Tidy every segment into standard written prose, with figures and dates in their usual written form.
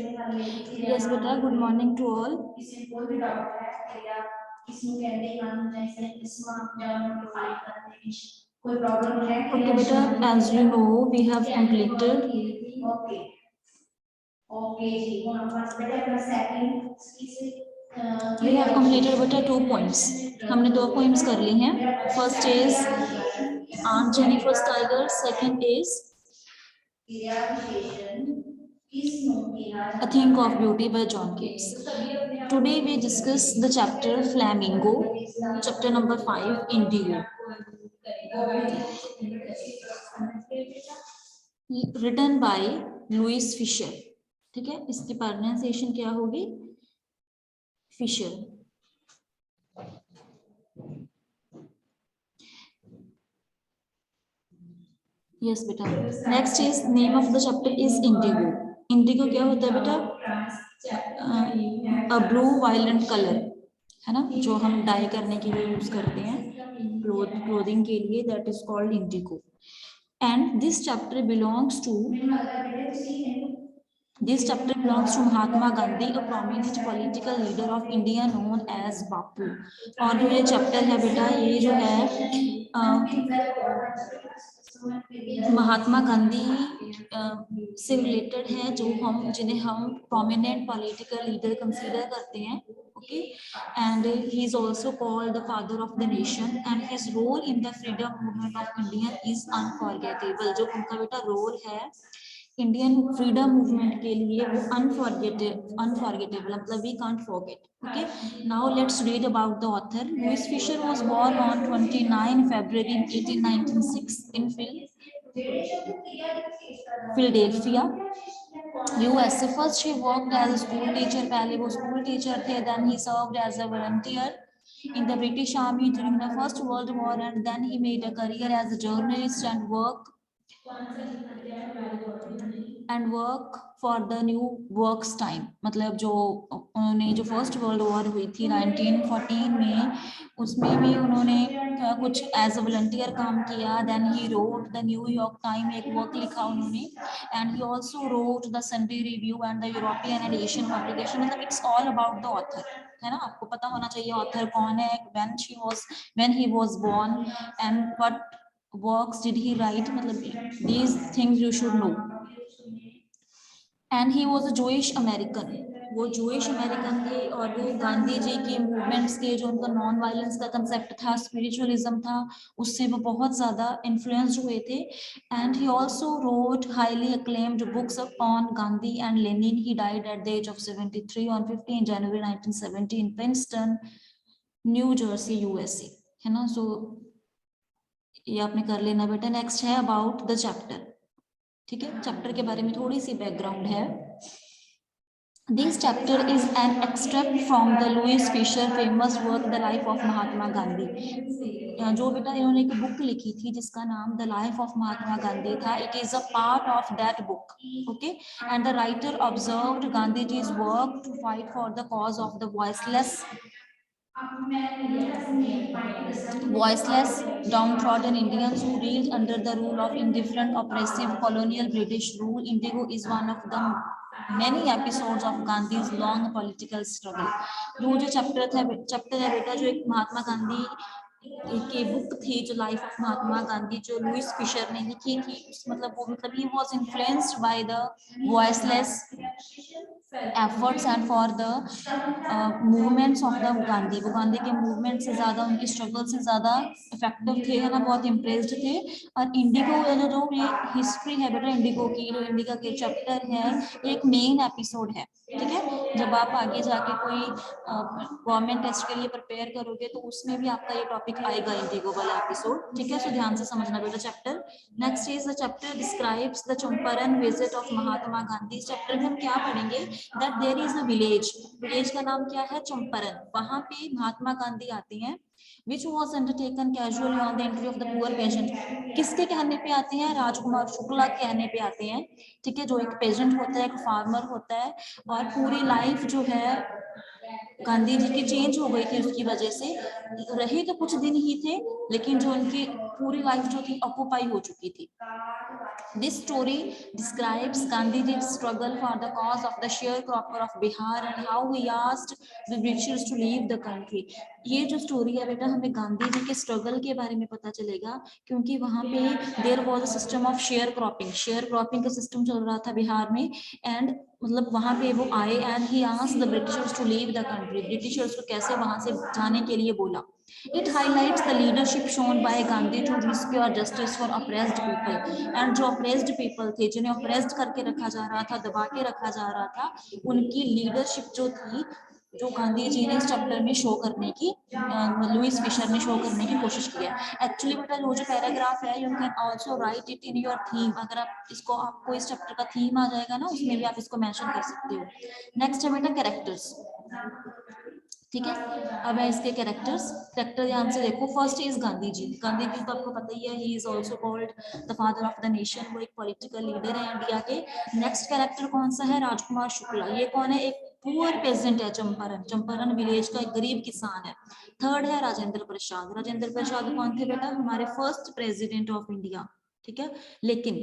Yes बेटा, good morning to all. Okay बेटा, as you know we have completed बेटा 2 points. हमने 2 poems कर ली हैं. First is Aunt Jennifer's Tiger, second is A Thing of Beauty by John Keats. Today we discuss the chapter Flamingo, chapter number 5, Indigo. Written by Louis Fisher. ठीक है, इसकी pronunciation क्या होगी? Fisher. Yes बेटा. Next is name of the chapter is Indigo. Indigo क्या होता है बेटा? अ ब्लू वायलेंट कलर है ना, जो हम डाई करने के लिए यूज करते हैं क्लोथिंग के लिए, that is called indigo. And this chapter belongs to Mahatma Gandhi, a prominent political leader of India known as Bapu. और जो ये चैप्टर है बेटा, ये जो है महात्मा गांधी से रिलेटेड है, जिन्हें हम प्रोमिनेंट पॉलिटिकल लीडर कंसीडर करते हैं. Okay, and he is also called the father of the nation and his role in the freedom movement of India is unforgettable. जो उनका बेटा रोल है इंडियन फ्रीडम मूवमेंट के लिए वो अनफॉरगेटेबल, मतलब we can't forget. Okay, now let's read about the author. Louis Fischer was born on 29 February 1896 in Philadelphia, USA. First he worked as a school teacher. पहले वो school teacher थे. Then he served as a volunteer in the British Army during the First World War, and then he made a career as a journalist and work for the new works time. मतलब जो उन्होंने जो first world war हुई थी 1914 में, उसमें भी उन्होंने कुछ एज अ वॉलंटियर काम किया. Then he wrote the New York Times, एक वर्क लिखा उन्होंने. And he also wrote the Sunday Review and the European and Asian publication. मतलब it's all about the author, है ना. आपको पता होना चाहिए ऑथर कौन है, when he was born and what works did he write. मतलब these things you should know. And he was a Jewish American. वो Jewish American थे और वो गांधी जी के मूवमेंट्स के, जो उनका नॉन वायलेंस का कंसेप्ट था, स्पिरिचुअलिज्म था, उससे वो बहुत ज़्यादा इन्फ्लुएंस्ड हुए थे. And he also wrote highly acclaimed books on Gandhi and Lenin. He died at the age of 73 on 15 January 1970 in Princeton, New Jersey, USA. है ना. सो ये आपने कर लेना बेटा. नेक्स्ट है अबाउट द चैप्टर. ठीक है, चैप्टर के बारे में थोड़ी सी बैकग्राउंड है. This chapter is an extract from the Louis Fischer famous work the life of Mahatma Gandhi. जो बेटा इन्होंने एक बुक लिखी थी जिसका नाम the life of Mahatma Gandhi था. It is a part of that book. Okay, and the writer observed Gandhi ji's work to fight for the cause of the voiceless, downtrodden Indians who reeled under the rule of indifferent, oppressive, colonial British rule. Indigo is one of the many episodes of Gandhi's long political struggle. वो जो chapter है बेटा, जो एक महात्मा गांधी की book थी, जो life of Mahatma Gandhi, जो लुइस फिशर ने लिखी थी, मतलब he was influenced by the voiceless efforts and for the movements of the Gandhi. वो गांधी के मूवमेंट से ज्यादा, उनकी स्ट्रगल से ज्यादा इफेक्टिव थे, है ना, बहुत इम्प्रेस्ड थे. और इंडिगो जो ये हिस्ट्री है बेटा, इंडिगो की जो इंडिका के चैप्टर है, एक मेन एपिसोड है. ठीक है, जब आप आगे जाके कोई गवर्नमेंट टेस्ट के लिए प्रिपेयर करोगे तो उसमें भी आपका ये टॉपिक आएगा, इंडिगो वाला एपिसोड. ठीक है, सो ध्यान से समझना बेटा chapter. Next is the chapter describes the Champaran visit of Mahatma Gandhi. इस चैप्टर में हम क्या पढ़ेंगे, that there is a village का नाम क्या है, चंपारण. वहां पे महात्मा गांधी आते हैं. which was undertaken casually on the entry of the poor peasant. किसके कहने पे आते हैं, राजकुमार शुक्ला के कहने पे आते हैं. ठीक है, जो एक पेजेंट होता है, एक फार्मर होता है, और पूरी लाइफ जो है गांधी जी की चेंज हो गई थी उसकी वजह से, रहे तो कुछ दिन ही थे लेकिन जो उनकी पूरी लाइफ जो थी ऑक्युपाई हो चुकी थी। This story describes Gandhiji's struggle for the cause of the sharecropper of Bihar and how he asked the Britishers to leave the country. ये जो स्टोरी है बेटा हमें गांधी जी के स्ट्रगल के बारे में पता चलेगा, क्योंकि वहां पे there was a system of share cropping का सिस्टम चल रहा था बिहार में। एंड मतलब वहां पे वो आए and he asked the Britishers to leave the country, Britishers को कैसे वहां से जाने के लिए बोला। It highlights the leadership shown by Gandhi to restore justice for oppressed people. And जो oppressed people थे, जिन्हें oppressed करके रखा जा रहा था, दबा के रखा जा रहा था, उनकी leadership जो थी, जो गांधी जी ने इस चैप्टर में शो करने की, लुइस फिशर ने शो करने की कोशिश की है। एक्चुअली बेटा वो जो पैराग्राफ है, you can also right it in your theme. अगर आप इसको, आपको इस चैप्टर का थीम आ जाएगा ना, उसमें भी आप इसको मेंशन कर सकते हो। नेक्स्ट है बेटा कैरेक्टर्स, ठीक है। अब है इसके कैरेक्टर ध्यान से देखो। First is Gandhi ji. गांधी जी तो आपको पता ही है, ही is also called the father of the nation. वो एक पॉलिटिकल लीडर है इंडिया के। नेक्स्ट कैरेक्टर कौन सा है? राजकुमार शुक्ला। ये कौन है? एक पुअर पेजेंट है, चंपारण विलेज का एक गरीब किसान है। थर्ड है राजेंद्र प्रसाद। राजेंद्र प्रसाद कौन थे बेटा? हमारे फर्स्ट प्रेसिडेंट ऑफ इंडिया, ठीक है। लेकिन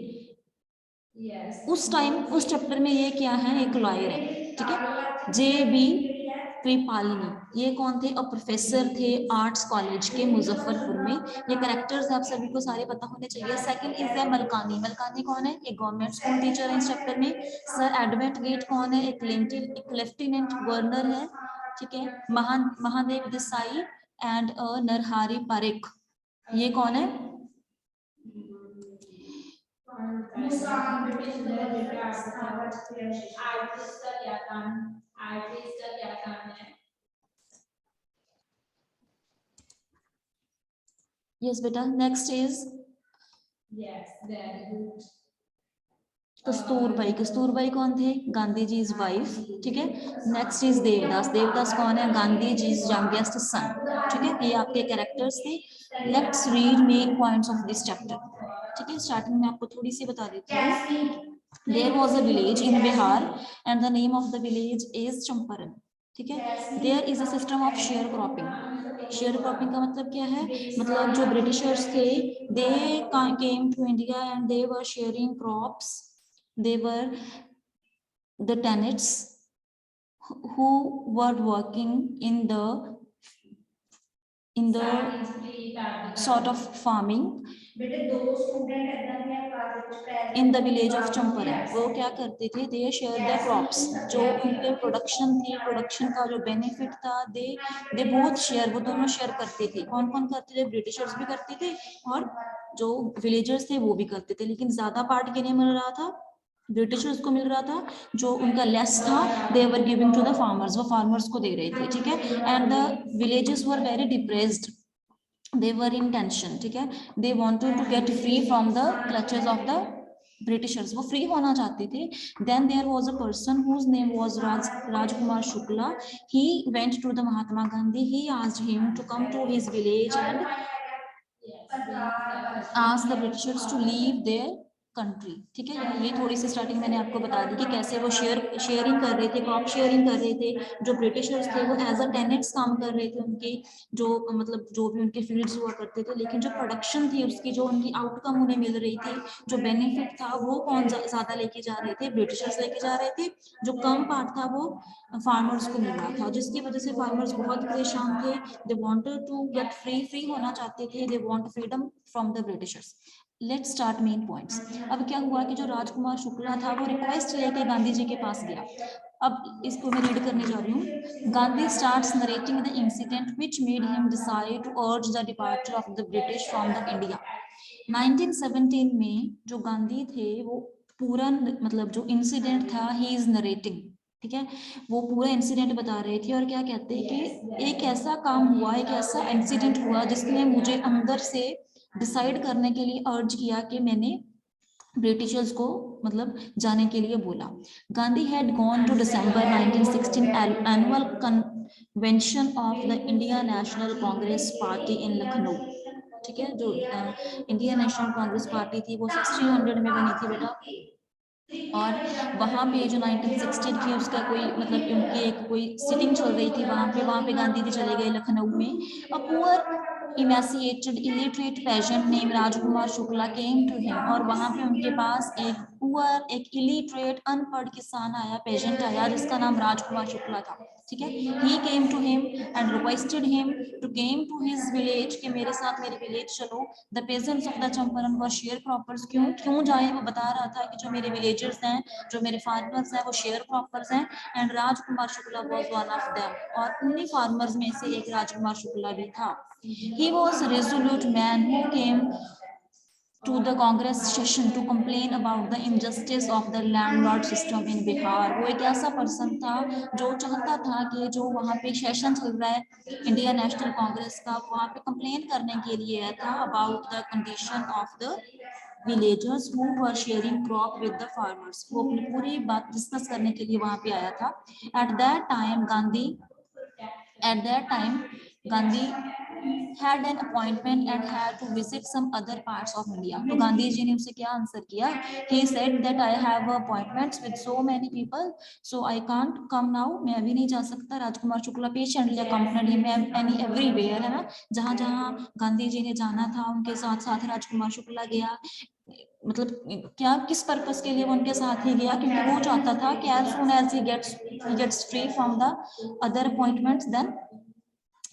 उस टाइम उस चैप्टर में ये क्या है? एक लॉयर है, ठीक है, जे बी कृपालिनी। ये कौन थे? अब प्रोफेसर थे आर्ट्स कॉलेज के मुजफ्फरपुर में। ये कैरेक्टर्स आप सभी को सारे पता होने चाहिए। सेकंड इज है मलकानी। मलकानी कौन है? एक गवर्नमेंट स्कूल टीचर है इस चैप्टर में। सर एडवेंट गेट कौन है? एक लेफ्टिनेंट गवर्नर है, ठीक है। महादेव देसाई एंड नरहरि पारेख, ये कौन है? यस बेटा। Next is Kasturbai. कस्तूरबाई कौन थे? गांधी जी इज वाइफ, ठीक है। Next is Devdas. देवदास कौन है? Gandhi ji is youngest son, ठीक है। ये आपके कैरेक्टर्स थे। Let's read main points of this chapter, ठीक है। स्टार्टिंग में आपको थोड़ी सी बता देती हूँ। There was a village in Bihar and the name of the village is Champaran, ठीक है। There is a system of sharecropping. sharecropping का मतलब क्या है? मतलब जो ब्रिटिशर्स थे, they came to India and they were sharing crops. They were the tenants who were working in the sort of farming in the village of Champaran. वो क्या करते थे? They shared their crops. जो उनके production थी, production का जो benefit था, they both share, वो दोनों शेयर करते थे। कौन कौन करते थे? ब्रिटिशर्स भी करते थे और जो विलेजर्स थे वो भी करते थे। लेकिन ज्यादा पार्ट किन्हें मिल रहा था? ब्रिटिशर्स को मिल रहा था। जो उनका लेस था, they were giving to the farmers, वो फार्मर्स को दे रहे थे, ठीक है। And the villages were very depressed, they were in tension, ठीक है। they wanted to get free from the clutches of the Britishers, वो फ्री होना चाहते थे। then there was a person whose name was Rajkumar Shukla. He went to the Mahatma Gandhi. He asked him to come to his village and ask the Britishers to leave their country, ठीक है। ये थोड़ी सी starting मैंने आपको बता दी कि कैसे वो शेयरिंग कर रहे थे, क्रॉप शेयरिंग कर रहे थे। जो ब्रिटिशर्स थे वो एज अ टेनेंट्स काम कर रहे थे उनके, जो मतलब जो भी उनके फील्ड्स हुआ करते थे। लेकिन जो प्रोडक्शन थी उसकी, जो उनकी आउटकम उन्हें मिल रही थी, जो बेनिफिट था, वो कौन ज्यादा लेके जा रहे थे? ब्रिटिशर्स लेके जा रहे थे। जो कम पार्ट था वो फार्मर्स को मिल रहा था, जिसकी वजह से फार्मर्स बहुत परेशान थे। They wanted to get free होना चाहते थे। They want freedom from the Britishers. Let's start main points. अब क्या हुआ कि जो राजकुमार शुक्ला था वो रिक्वेस्ट लेके गांधी जी के पास गया। अब इसको मैं रीड करने जा रही हूँ। Gandhi starts narrating the incident which made him decide to urge the departure of the British from the India. 1917 में जो गांधी थे वो पूरा मतलब जो इंसिडेंट था, ही इज नरेटिंग, ठीक है। वो पूरा इंसिडेंट बता रहे थे और क्या कहते हैं कि एक ऐसा काम हुआ, एक ऐसा इंसिडेंट हुआ जिसने मुझे अंदर से डिसाइड करने के लिए अर्ज किया कि मैंने ब्रिटिशर्स को मतलब जाने के लिए बोला। Gandhi had gone to December 1916 annual convention of the Indian National Congress party in Lucknow, ठीक है। जो इंडियन नेशनल कांग्रेस पार्टी थी वो 1600 में बनी थी बेटा। और वहाँ पे जो 1960 की उसका कोई मतलब उनकी एक कोई सिटिंग चल रही थी वहाँ पे गांधी जी चले गए लखनऊ में। A poor emaciated illiterate peasant name Rajkumar Shukla came to him, और वहाँ पे उनके पास एक पुअर एक इलिटरेट अनपढ़ किसान आया, पेजेंट आया जिसका नाम राजकुमार शुक्ला था। ठीक है, he came to him and requested him to came to his village, कि मेरे साथ मेरे विलेज चलो। The peasants of the Champaran were share croppers, क्यों क्यों जाए, वो बता रहा था कि जो मेरे विलेजर्स हैं, जो मेरे फार्मर्स हैं, वो शेयर क्रॉपर्स हैं। And Rajkumar Shukla was one of them, और उन्हीं फार्मर्स में से एक राजकुमार शुक्ला भी था। He was a resolute man who came to the Congress session to complain about the injustice of the landlord system in Bihar। वो एक ऐसा पर्सन था जो चाहता था कि जो वहाँ पे सेशन चल रहा है इंडिया नेशनल कांग्रेस का, वहाँ पे कंप्लेन करने के लिए आया था about the condition of the villagers who were sharing crop with the farmers. वो अपनी पूरी बात डिस्कस करने के लिए वहाँ पे आया था। At that time Gandhi At that time, Gandhi had an appointment and had to visit some other parts of India. तो गांधी जी ने उसे क्या आंसर किया? He said that I have appointments with so many people, so I can't come now. मैं अभी नहीं जा सकता। Rajkumar Shukla patiently accompanied him any everywhere, है ना, जहाँ जहाँ गांधी जी ने जाना था उनके साथ साथ राजकुमार शुक्ला गया। मतलब क्या किस पर्पस के लिए वो उनके साथ ही गया? क्योंकि वो चाहता था कि as soon as he gets free from the other appointments, then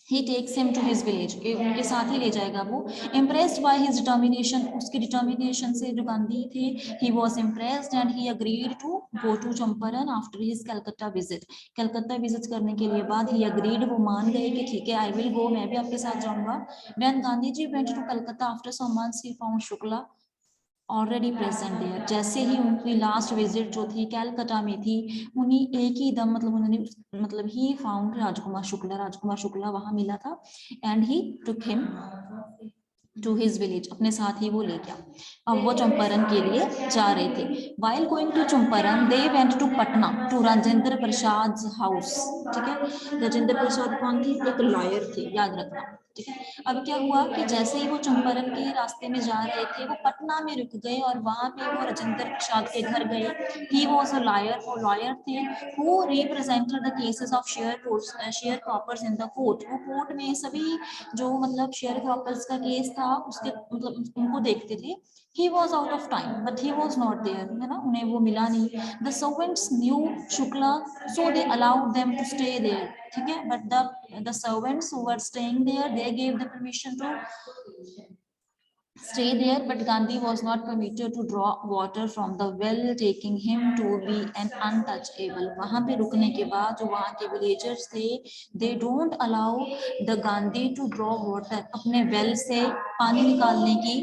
he takes him to his village, कि उनके साथ ही ले जाएगा वो। impressed by his determination, उसकी determination से जो गांधी थे, he was impressed and he agreed to go to Champaran after his Calcutta visit। Calcutta visit करने के लिए बाद he agreed, वो मान गए कि ठीक है I will go, मैं भी आपके साथ जाऊंगा। when Gandhi ji went to Calcutta after some months, he found Shukla already present there. जैसे ही उनकी लास्ट विजिट जो थी कैलकाटा में थी, उन्हीं एक ही दम मतलब उन्होंने मतलब ही फाउंड राजकुमार शुक्ला वहां मिला था। And he took him to his village, अपने साथ ही वो ले गया। अब वो चंपारण के लिए जा रहे थे। While going to Champaran they went to Patna to Rajendra Prasad house. ठीक है, राजेंद्र प्रसाद कौन थे? एक लॉयर थे, याद रखना। ठीक है, अब क्या हुआ कि जैसे ही वो चंपारण के रास्ते में जा रहे थे, वो पटना में रुक गए और वहां पे वो राजेंद्र प्रसाद के घर गए। ही वाज अ लॉयर, वो लॉयर थे who represented the cases of share croppers in the court. वो कोर्ट में सभी जो मतलब शेयर क्रॉपर्स का केस था उसके मतलब उनको देखते थे। he was out of time but he was not there, है ना, उन्हें वो मिला नहीं। the servants knew Shukla so they allowed them to stay there। ठीक है, but the servants who were staying there, they gave the permission to stay there, but Gandhi was not permitted to draw water from the well, taking him to be an untouchable। वहां पे रुकने के बाद जो वहां के villagers थे, they don't allow the Gandhi to draw water, अपने well से पानी निकालने की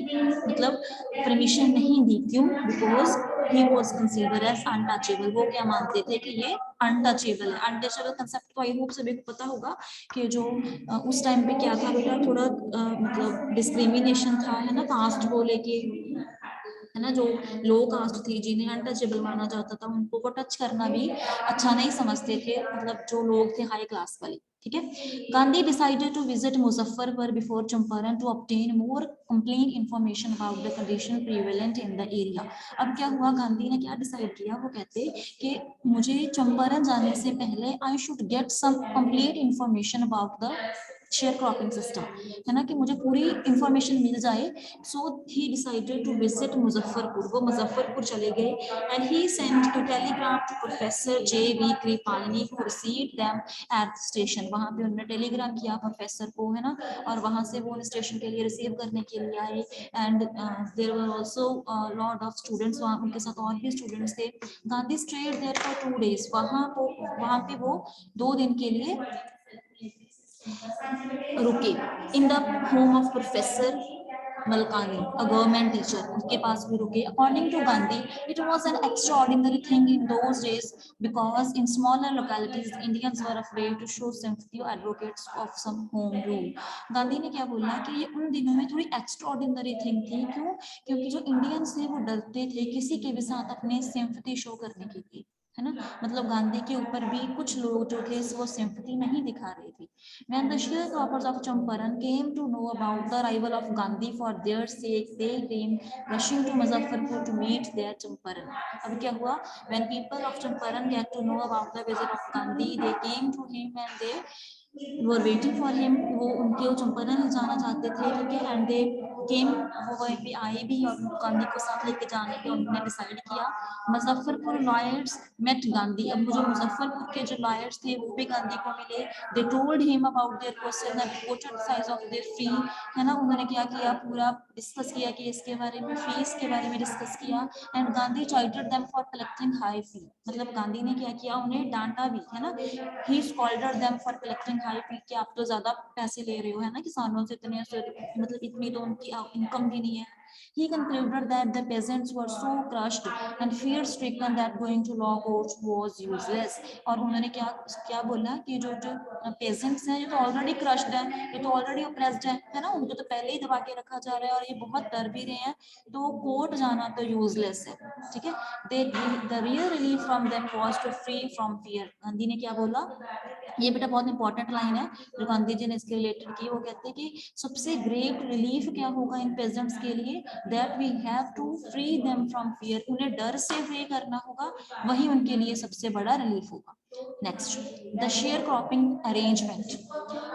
मतलब permission नहीं दी। क्यों? Because he was considered as untouchable। वो क्या मानते थे कि ये अनटचेबल है। अनटचेबल कंसेप्ट तो आई होप सभी को पता होगा कि जो उस टाइम पे क्या था बेटा, थोड़ा मतलब डिस्क्रिमिनेशन था, है ना, कास्ट को लेके, है ना, जो लो कास्ट थी जिन्हें अनटचेबल माना जाता था, उनको वो टच करना भी अच्छा नहीं समझते थे, मतलब जो लोग थे हाई क्लास वाले। ठीक है, Gandhi decided to visit Muzaffarpur before Champaran to obtain more complete information about the condition prevalent in the area. अब क्या हुआ, गांधी ने क्या डिसाइड किया, वो कहते कि मुझे चंपारण जाने से पहले I should get some complete information about the share cropping system, है ना, कि मुझे पूरी इंफॉर्मेशन मिल जाए। So he decided to visit Muzaffarpur. वो मुजफ्फरपुर चले गए and he sent to telegram to professor J V. Kripalani who received them at station. वहां पे उन्होंने टेलीग्राम किया प्रोफेसर को, है ना, और वहां से वो स्टेशन के लिए रिसीव करने के लिए आए। And there were also lot of students, वहां उनके साथ और भी स्टूडेंट्स थे। Gandhi stayed there for 2 days। वहां पे वो 2 दिन के लिए रुके। In the home of professor Malkani, a government teacher, उसके पास भी रुके। According to Gandhi, it was an extraordinary thing in those days because in smaller localities Indians were afraid to show sympathy और advocates of some home rule. Gandhi ने क्या बोला कि ये उन दिनों में थोड़ी एक्स्ट्राऑर्डिनरी थिंग थी। क्यों? क्योंकि जो इंडियंस थे वो डरते थे किसी के भी साथ अपने सिंपैथी शो करने के लिए। है ना, मतलब गांधी के ऊपर भी कुछ लोग जो थे वो सिंपैथी नहीं दिखा रहे थे। When the sharecroppers of Champaran came to know about the arrival of Gandhi, for their sake they came rushing to Muzaffarpur to meet their Champaran. अब क्या हुआ? When people of Champaran get to know about the visit of Gandhi, they came to him and they were waiting for him. वो उनके चंपारण जाना चाहते थे, ठीक है, एंड दे केम, वो वहीं पे आए भी और गांधी को साथ लेके जाने के उन्होंने डिसाइड किया। मुजफ्फरपुर लॉयर्स मेट गांधी, अब जो मुजफ्फरपुर के जो लॉयर्स थे वो भी गांधी को मिले। They told him about their question and reported size of their fee, है ना, उन्होंने क्या किया, पूरा डिस्कस किया कि इसके बारे में, फीस के बारे में डिस्कस किया। And Gandhi chided them for collecting high fee, मतलब गांधी ने क्या किया, उन्हें डांटा भी, है ना, he scolded them for collecting high fee, कि आप तो ज्यादा पैसे ले रहे हो, है ना, किसानों से इतने, मतलब इतनी तो उनकी इनकम भी नहीं है। He concluded that the peasants were so crushed and fear-stricken that going to law courts was useless. और उन्होंने क्या क्या बोला कि जो जो peasants हैं, ये तो already crushed हैं, ये तो already oppressed है ना, उनको तो पहले ही दबा के रखा जा रहा है और ये बहुत डर भी रहे हैं, तो कोर्ट जाना तो यूजलेस है, ठीक है। The real relief from them was to free from fear. Gandhi ने क्या बोला, ये बेटा बहुत इंपॉर्टेंट लाइन है जो गांधी जी ने इसके रिलेटेड की, वो कहते हैं कि सबसे ग्रेट रिलीफ क्या होगा इन पेजेंट्स के लिए, that we have to free them from fear, उन्हें डर से फ्री करना होगा, वही उनके लिए सबसे बड़ा रिलीफ होगा। Next, the share cropping arrangement.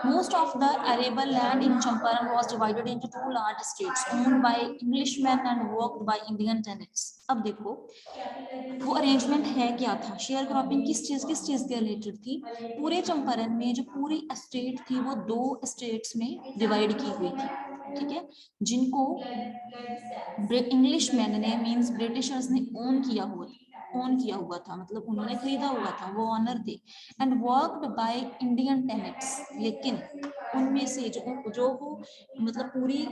Most of the arable land in Champaran was divided into two large estates owned by Englishmen and worked by Indian tenants. अब देखो वो अरेंजमेंट है क्या था, शेयर क्रॉपिंग किस चीज के रिलेटेड थी। पूरे चंपारण में जो पूरी एस्टेट थी वो दो एस्टेट्स में डिवाइड की हुई थी, ठीक है, जिनको इंग्लिश मैन ने, मींस ब्रिटिशर्स ने ओन किया हुआ था, मतलब उन्होंने खरीदा हुआ था, वो ऑनर थे। And worked by Indian tenants, लेकिन उनमें से जो वो मतलब पूरी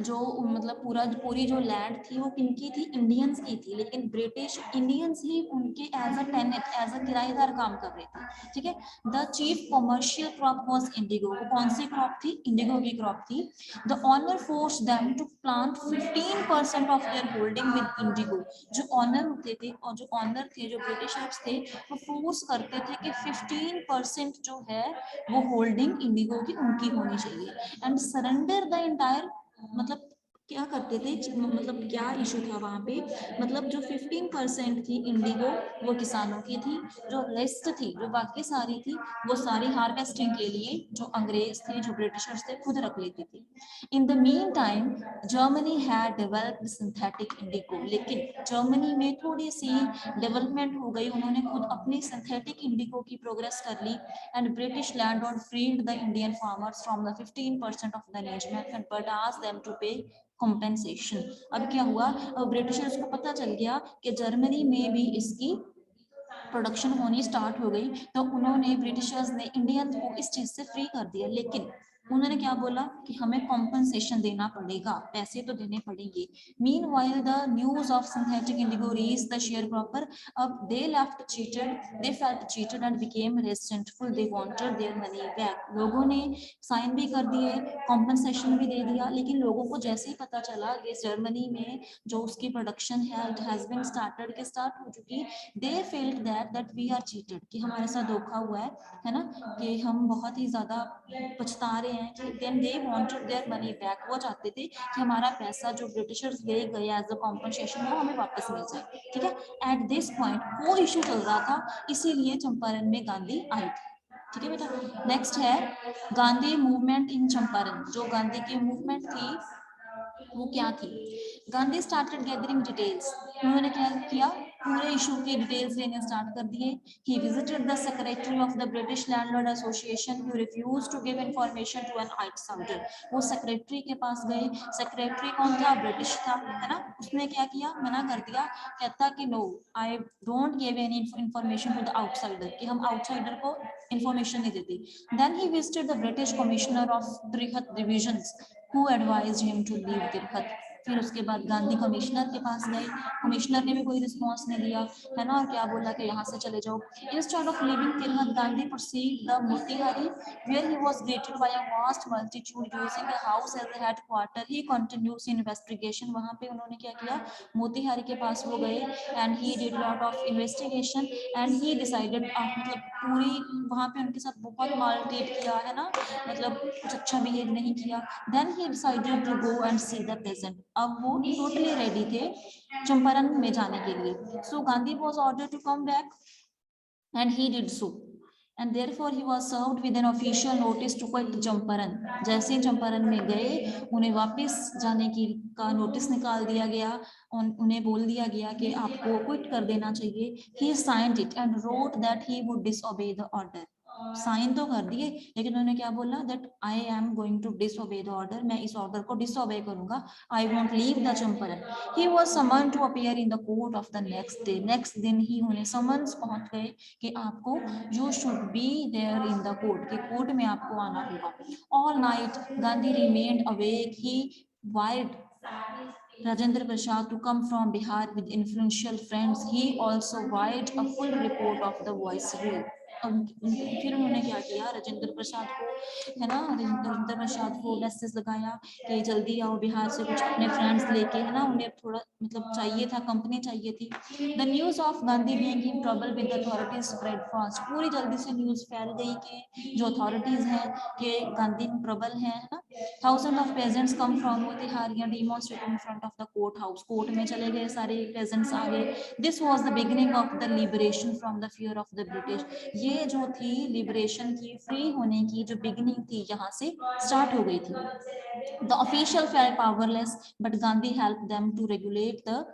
जो मतलब पूरी जो लैंड थी वो किनकी थी, इंडियंस की थी, लेकिन ब्रिटिश इंडियंस ही उनके as a tenant, as a किराएदार काम कर रहे थे, ठीक है। The chief commercial crop was indigo, वो कौन सी क्रॉप थी, इंडिगो की क्रॉप थी। The owner force them to plant 15% of their holding with indigo, जो ऑनर होते थे और जो ऑनर थे, जो ब्रिटिशर्स थे, वो फोर्स करते थे कि 15% जो है वो होल्डिंग इंडिगो की उनकी होनी चाहिए, एंड सरेंडर द इंटायर, मतलब क्या करते थे, मतलब क्या इशू था वहां पे, मतलब जो 15% थी इंडिगो वो किसानों की थी, जो रेस्ट थी, जो बाकी सारी थी, वो सारी हार्वेस्टिंग के लिए जो अंग्रेज थे, जो ब्रिटिशर्स थे, खुद रख लेती थी। In the mean time Germany had developed synthetic Indigo, लेकिन जर्मनी में थोड़ी सी डेवलपमेंट हो गई, उन्होंने खुद अपनी सिंथेटिक इंडिगो की प्रोग्रेस कर ली। And British landlord freed the Indian farmers from the 15% of the arrangement and but asked them to pay compensation. अब क्या हुआ, ब्रिटिशर्स को पता चल गया कि जर्मनी में भी इसकी प्रोडक्शन होनी स्टार्ट हो गई, तो उन्होंने ब्रिटिशर्स ने इंडियंस को इस चीज से फ्री कर दिया, लेकिन उन्होंने क्या बोला कि हमें कॉम्पनसेशन देना पड़ेगा, पैसे तो देने पड़ेंगे। Meanwhile the news of synthetic indigo reached the sharecropper, अब they left cheated, they felt cheated and became resentful, they wanted their money back. लोगों ने साइन भी कर दिए, कॉम्पनसेशन भी दे दिया, लेकिन लोगों को जैसे ही पता चला कि जर्मनी में जो उसकी प्रोडक्शन है इट हैज बीन स्टार्टेड, के स्टार्ट हो चुकी, they felt that we are cheated, कि हमारे साथ धोखा हुआ है ना, कि हम बहुत ही ज्यादा पछता रहे हैं, कि then they wanted their money back, वो चाहते थे कि हमारा पैसा जो ब्रिटिशर्स ले गए एज अ कॉम्पनसेशन वो हमें वापस मिल जाए, ठीक है। एट दिस पॉइंट वो इशू चल रहा था, इसीलिए चंपारण में गांधी आए थे, ठीक है बेटा। नेक्स्ट है गांधी मूवमेंट इन चंपारण, जो गांधी की मूवमेंट थी वो क्या थी। गांधी स्टार्टेड गैदरिंग डिटेल्स, उन्होंने क्या किया, पूरे इशू की डिटेल्स लेने स्टार्ट कर दिए। He visited the secretary of the British landlord association who refused to give information to an outsider, वो सेक्रेटरी के पास गए, सेक्रेटरी कौन था, ब्रिटिश था, है ना, उसने क्या किया, मना कर दिया, कहता कि no I don't give any information to the outsider, कि हम आउटसाइडर को इंफॉर्मेशन नहीं देते। Then he visited the British commissioner of Tirhut divisions who advised him to leave Tirhat. फिर उसके बाद गांधी कमिश्नर के पास गए, कमिश्नर ने भी कोई रिस्पॉन्स नहीं दिया, है ना, और क्या बोला कि यहाँ से चले जाओ। Instead of living Tirhut, Gandhi proceeded the Motihari where he was greeted by a vast multitude using a house as a headquarter. He continues investigation. वहाँ पे उन्होंने क्या किया, मोतीहारी के पास वो गए and he did lot of investigation and he decided, मतलब पूरी वहाँ पे उनके साथ बहुत माल ट्रीट किया, है ना, मतलब कुछ अच्छा बिहेव नहीं किया। Then he decided to go and see the peasant. अब वो टोटली रेडी थे चंपारण में जाने के लिए। So Gandhi was ordered to come back and he did so. And therefore he was served with an official notice to quit Champaran. जैसे चंपारण में गए, उन्हें वापस जाने की का नोटिस निकाल दिया गया, उन्हें बोल दिया गया कि आपको क्विट कर देना चाहिए। He signed it and wrote that he would disobey the order. Sign तो कर दिए, लेकिन उन्होंने क्या बोला, that I am going to disobey the order, मैं इस ऑर्डर को डिसओबे करूंगा, I won't leave the Champaran. He was summon to appear in the court of the next day. Next दिन ही उन्हें समन्स पहुंच गए कि आपको, you should be there in the court, के कोर्ट में आपको आना होगा। All night Gandhi remained awake, he wide Rajendra Prasad to come from Bihar with influential friends. He also wired a full report of the viceroy. फिर उन्होंने क्या किया, राजेंद्र प्रसाद को, है ना, राजेंद्र प्रसाद को मैसेज लगाया कि जल्दी आओ बिहार से कुछ अपने फ्रेंड्स लेके, है ना, उन्हें थोड़ा मतलब चाहिए था, कंपनी चाहिए थी। The news of Gandhi being in trouble with authorities spread fast. पूरी जल्दी से न्यूज फैल गई कि जो अथॉरिटीज हैं कि गांधी में ट्रबल है ना। Thousand of pageants come from Motihari demonstrate in front of the court house. Court में चले गए सारे पेजेंट्स आ गए। This was the beginning of the liberation from the fear of the British. ये जो थी लिबरेशन की, फ्री होने की जो बिगिनिंग थी, यहाँ से स्टार्ट हो गई थी। The official felt powerless but Gandhi help them to regulate the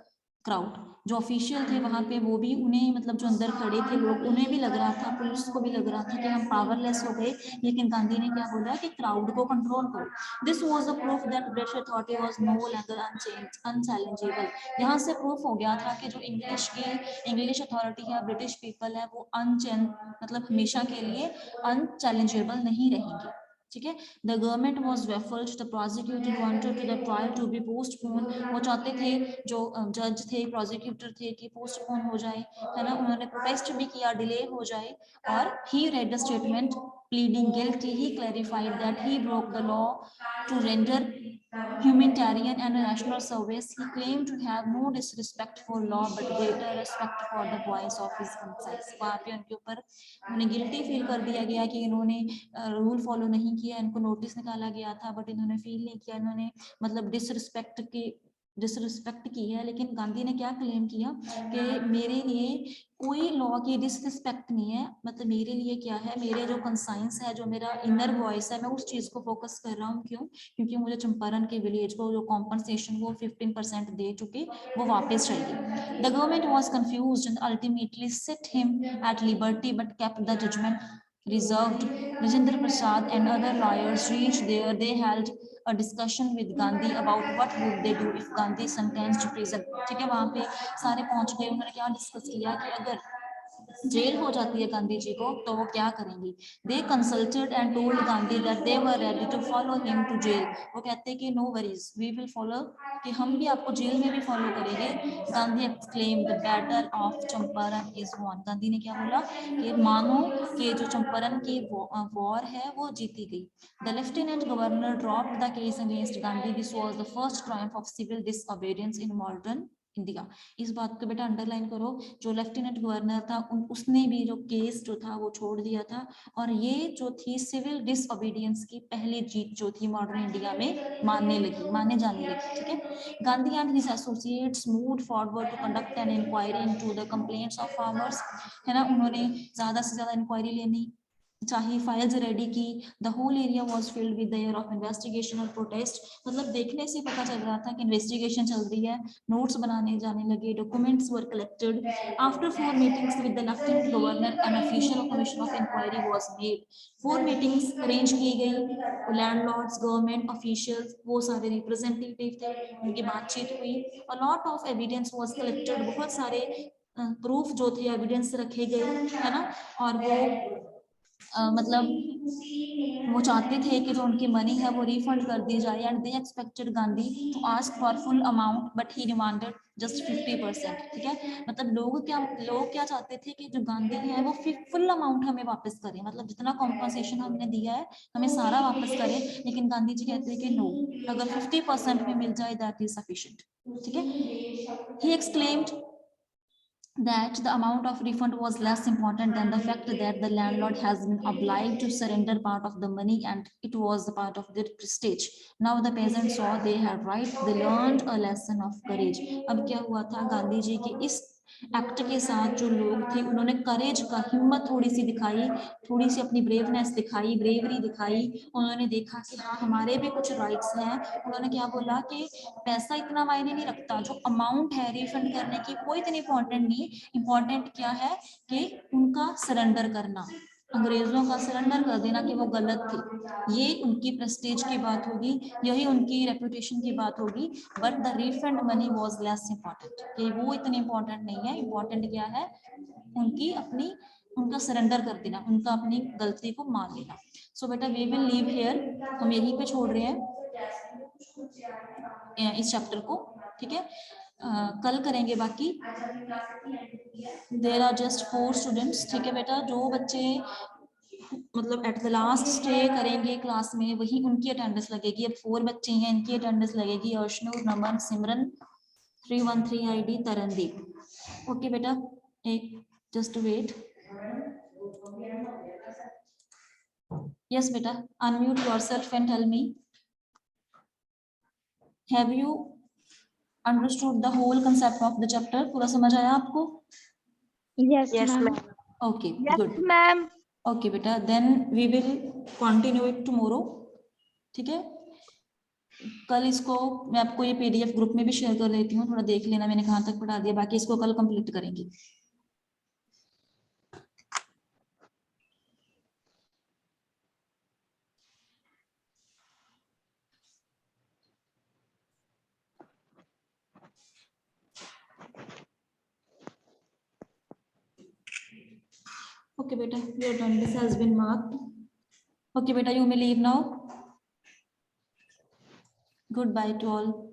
crowd. जो ऑफिशियल थे वहां पे, वो भी उन्हें, मतलब जो अंदर खड़े थे लोग, उन्हें भी लग रहा था, पुलिस को भी लग रहा था कि हम पावरलेस हो गए, लेकिन गांधी ने क्या बोला कि क्राउड को कंट्रोल करो। This was a proof that British authority was no longer unchallengeable. यहाँ से प्रूफ हो गया था कि जो इंग्लिश अथॉरिटी है, ब्रिटिश पीपल है, वो मतलब हमेशा के लिए अनचैलेंजेबल नहीं रहेंगे। ठीक है। The government was baffled, the prosecutor wanted to the trial to be postpone. वो चाहते थे, जो जज थे, प्रोसिक्यूटर थे, कि पोस्टपोन हो जाए, है ना, उन्होंने प्रोटेस्ट भी किया, डिले हो जाए। और he read the statement pleading guilty, he clarified that he broke the law to render humanitarian and national service. He claimed to have no disrespect for law but greater respect for the voice of his conscience. वहाँ पे उनके ऊपर, उन्हें guilty feel कर दिया गया कि इन्होंने रूल फॉलो नहीं किया, इनको नोटिस निकाला गया था, बट इन्होंने फील नहीं किया, इन्होंने मतलब डिसरिस्पेक्ट की है। लेकिन गांधी ने क्या क्लेम किया कि मेरे लिए कोई लॉ की डिसरिस्पेक्ट नहीं है, मतलब मेरे लिए क्या है, मेरे जो कंसाइंस है, जो मेरा इनर वॉइस है, मैं उस चीज को फोकस कर रहा हूँ। क्यों? क्योंकि मुझे चंपारण के विलेज को जो कॉम्पनसेशन वो 15% दे चुके, वो वापस चाहिए। The government was confused and ultimately set him at liberty but kept the judgement reserved. Rajendra Prasad and other lawyers reached there. They held a discussion with Gandhi about what would they do if Gandhi sentenced to prison. ठीक है, वहां पे सारे पहुंच गए। उन्होंने क्या discuss किया कि अगर जेल हो जाती है गांधी जी को तो वो क्या करेंगे। They consulted and told Gandhi that they were ready to follow him to jail. वो कहते हैं कि no worries, we will follow, कि हम भी आपको जेल में भी फॉलो करेंगे। Gandhi exclaim the battle of Champaran is won. Gandhi ने क्या बोला कि मानो कि जो चंपारण की वॉर है वो जीती गई। The lieutenant governor dropped the case against Gandhi. This was the first triumph of civil disobedience in modern India. इस बात को बेटा अंडरलाइन करो। जो लेफ्टिनेंट गवर्नर था, उसने भी जो केस जो था वो छोड़ दिया था, और ये जो थी सिविल डिसओबीडियंस की पहली जीत जो थी मॉडर्न इंडिया में मानने जाने लगी। ठीक है। Gandhi and his associates moved forward to conduct an inquiry into the complaints of farmers, है ना। उन्होंने ज्यादा से ज्यादा इंक्वायरी लेनी चाहिए, फाइल्स रेडी की। The whole area was filled with the air of investigation और प्रोटेस्ट। मतलब देखने से पता चल रहा था कि इन्वेस्टिगेशन चल रही है, नोट्स बनाने जाने लगे, documents were collected. After 4 meetings with the lieutenant governor an official commission of inquiry was made. 4 meetings arrange की गई। लैंडलॉर्ड्स, गवर्नमेंट ऑफिशियल्स, वो सारे रिप्रेजेंटेटिव थे, उनकी बातचीत हुई। A lot of evidence was collected. बहुत सारे प्रूफ जो थे, एविडेंस रखे गए, है ना। और वो मतलब वो चाहते थे कि जो उनकी मनी है वो रिफंड कर दी जाए, and they expected Gandhi to ask for full amount but he demanded just 50%। ठीक है, मतलब लोग क्या चाहते थे कि जो गांधी है वो फुल अमाउंट हमें वापस करें, मतलब जितना कॉम्पनसेशन हमने दिया है हमें सारा वापस करें। लेकिन गांधी जी कहते हैं कि नो, अगर 50% में मिल जाए दैट इज सफिशिएंट। ठीक है, he exclaimed that the amount of refund was less important than the fact that the landlord has been obliged to surrender part of the money and it was a part of their prestige. Now the peasants saw they had right, they learned a lesson of courage. अब क्या हुआ था, गांधी जी के इस act के साथ जो लोग थे उन्होंने करेज का, हिम्मत थोड़ी सी दिखाई, थोड़ी सी अपनी ब्रेवनेस दिखाई, ब्रेवरी दिखाई। उन्होंने देखा कि हाँ हमारे भी कुछ राइट्स हैं। उन्होंने क्या बोला कि पैसा इतना मायने नहीं रखता, जो अमाउंट है रिफंड करने की वो इतनी इंपॉर्टेंट नहीं, इंपॉर्टेंट क्या है कि उनका सरेंडर करना, अंग्रेजों का सरेंडर कर देना कि वो गलत थे। ये उनकी प्रेस्टीज की बात होगी, यही उनकी रेपुटेशन की बात होगी। But the refund money was less important, कि वो इतनी इंपॉर्टेंट नहीं है। इंपॉर्टेंट क्या है, उनकी अपनी, उनका सरेंडर कर देना, उनका अपनी गलती को मान लेना। सो बेटा वी विल लीव हियर, हम यहीं पे छोड़ रहे हैं इस चैप्टर को। ठीक है, कल करेंगे बाकी। There are just 4 students. ठीक है बेटा, जो बच्चे मतलब एट द लास्ट स्टे करेंगे क्लास में वही उनकी अटेंडेंस लगेगी। अब 4 बच्चे हैं, इनकी अटेंडेंस लगेगी अर्शनूर, नमन, सिमरन, 313 आईडी, तरनदीप। ओके बेटा, एक जस्ट वेट। यस बेटा, unmute yourself and tell me, have you understood the whole concept of the chapter? पूरा समझ आया आपको? Yes, ma'am. Okay Yes, good. ma'am. Okay बेटा, then we will continue it tomorrow. ठीक है, कल इसको मैं आपको ये पीडीएफ ग्रुप में भी शेयर कर देती हूँ, थोड़ा देख लेना मैंने कहाँ तक पढ़ा दिया, बाकी इसको कल कंप्लीट करेंगे। Okay beta, your attendance has been marked. Okay beta, you may leave now. Goodbye to all.